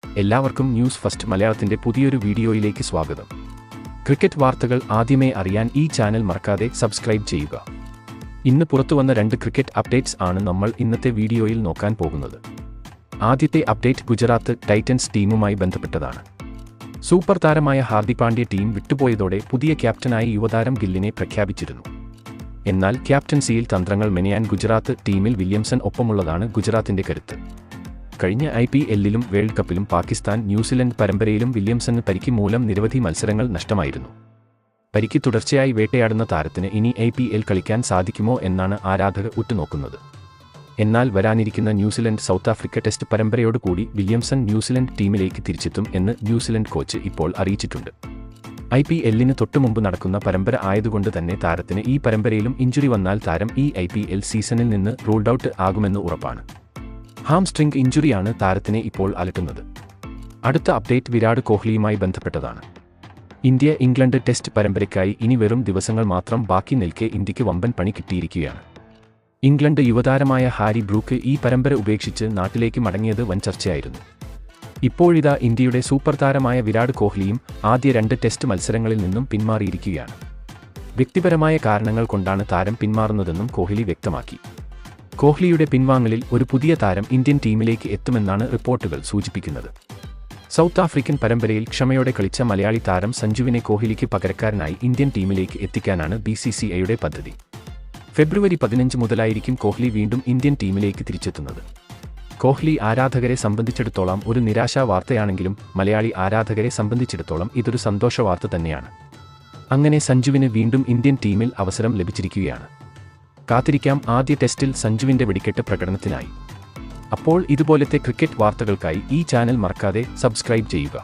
എല്ലാവർക്കും news first മലയാളത്തിന്റെ പുതിയൊരു വീഡിയോയിലേക്ക് സ്വാഗതം. ക്രിക്കറ്റ് വാർത്തകൾ ആദ്യമേ അറിയാൻ ഈ ചാനൽ മറക്കാതെ സബ്സ്ക്രൈബ് ചെയ്യുക. ഇന്ന് പുറത്തുവന്ന 2 ക്രിക്കറ്റ് അപ്ഡേറ്റ്സ് ആണ് നമ്മൾ ഇന്നത്തെ വീഡിയോയിൽ നോക്കാൻ പോകുന്നത്. ആദ്യത്തെ അപ്ഡേറ്റ് ഗുജറാത്ത് ടൈറ്റൻസ് ടീമുമായി ബന്ധപ്പെട്ടതാണ്. സൂപ്പർ താരമായ ഹാർദിക് പാണ്ഡ്യ ടീം വിട്ടുപോയതോടെ പുതിയ ക്യാപ്റ്റനായി യുവതാരം ഗില്ലിനെ പ്രഖ്യാപിച്ചിരുന്നു. എന്നാൽ ക്യാപ്റ്റൻസിയിൽ തന്ത്രങ്ങൾ മെനയാൻ ഗുജറാത്ത് ടീമിൽ വില്യംസൺ ഒപ്പമുള്ളതാണ് ഗുജറാത്തിന്റെ കരുത്ത്. കഴിഞ്ഞ IPLലും വേൾഡ് കപ്പിലും പാകിസ്ഥാൻ ന്യൂസിലൻഡ് പരമ്പരയിലും വില്യംസന് പരിക്ക് മൂലം നിരവധി മത്സരങ്ങൾ നഷ്ടമായിരുന്നു. പരിക്ക് തുടർച്ചയായി വേട്ടയാടുന്ന താരത്തിന് ഇനി IPL കളിക്കാൻ സാധിക്കുമോ എന്നാണ് ആരാധകർ ഉറ്റുനോക്കുന്നത്. എന്നാൽ വരാനിരിക്കുന്ന ന്യൂസിലൻഡ് സൗത്ത് ആഫ്രിക്ക ടെസ്റ്റ് പരമ്പരയോടുകൂടി വില്യംസൺ ന്യൂസിലൻഡ് ടീമിലേക്ക് തിരിച്ചെത്തും എന്ന് ന്യൂസിലൻഡ് കോച്ച് ഇപ്പോൾ അറിയിച്ചിട്ടുണ്ട്. IPLന് തൊട്ടുമുമ്പ് നടക്കുന്ന പരമ്പര ആയതുകൊണ്ട് തന്നെ താരത്തിന് ഈ പരമ്പരയിലും ഇഞ്ചുറി വന്നാൽ താരം ഈ IPL സീസണിൽ നിന്ന് റൂൾഡ് ഔട്ട് ആകുമെന്ന് ഉറപ്പാണ്. ഹാംസ്ട്രിംഗ് ഇഞ്ചുറിയാണ് താരത്തിനെ ഇപ്പോൾ അലട്ടുന്നത്. അടുത്ത അപ്ഡേറ്റ് വിരാട് കോഹ്ലിയുമായി ബന്ധപ്പെട്ടതാണ്. ഇന്ത്യ ഇംഗ്ലണ്ട് ടെസ്റ്റ് പരമ്പരയ്ക്കായി ഇനി വെറും ദിവസങ്ങൾ മാത്രം ബാക്കി നിൽക്കെ ഇന്ത്യക്ക് വമ്പൻ പണി കിട്ടിയിരിക്കുകയാണ്. ഇംഗ്ലണ്ട് യുവതാരമായ ഹാരി ബ്രൂക്ക് ഈ പരമ്പര ഉപേക്ഷിച്ച് നാട്ടിലേക്ക് മടങ്ങിയത് വൻ ചർച്ചയായിരുന്നു. ഇപ്പോഴിതാ ഇന്ത്യയുടെ സൂപ്പർ താരമായ വിരാട് കോഹ്ലിയും ആദ്യ 2 ടെസ്റ്റ് മത്സരങ്ങളിൽ നിന്നും പിന്മാറിയിരിക്കുകയാണ്. വ്യക്തിപരമായ കാരണങ്ങൾ കൊണ്ടാണ് താരം പിന്മാറുന്നതെന്നും കോഹ്ലി വ്യക്തമാക്കി. കോഹ്ലിയുടെ പിൻവാങ്ങലിൽ ഒരു പുതിയ താരം ഇന്ത്യൻ ടീമിലേക്ക് എത്തുമെന്നാണ് റിപ്പോർട്ടുകൾ സൂചിപ്പിക്കുന്നത്. സൗത്ത് ആഫ്രിക്കൻ പരമ്പരയിൽ ക്ഷമയോടെ കളിച്ച മലയാളി താരം സഞ്ജുവിനെ കോഹ്ലിക്ക് പകരക്കാരനായി ഇന്ത്യൻ ടീമിലേക്ക് എത്തിക്കാനാണ് BCCIയുടെ പദ്ധതി. ഫെബ്രുവരി 15 മുതലായിരിക്കും കോഹ്ലി വീണ്ടും ഇന്ത്യൻ ടീമിലേക്ക് തിരിച്ചെത്തുന്നത്. കോഹ്ലി ആരാധകരെ സംബന്ധിച്ചിടത്തോളം ഒരു നിരാശാ വാർത്തയാണെങ്കിലും മലയാളി ആരാധകരെ സംബന്ധിച്ചിടത്തോളം ഇതൊരു സന്തോഷ വാർത്ത തന്നെയാണ്. അങ്ങനെ സഞ്ജുവിന് വീണ്ടും ഇന്ത്യൻ ടീമിൽ അവസരം ലഭിച്ചിരിക്കുകയാണ്. കാത്തിരിക്കാം ആദ്യ ടെസ്റ്റിൽ സഞ്ജുവിന്റെ വെടിക്കെട്ട് പ്രകടനത്തിനായി. അപ്പോൾ ഇതുപോലത്തെ ക്രിക്കറ്റ് വാർത്തകൾക്കായി ഈ ചാനൽ മറക്കാതെ സബ്സ്ക്രൈബ് ചെയ്യുക.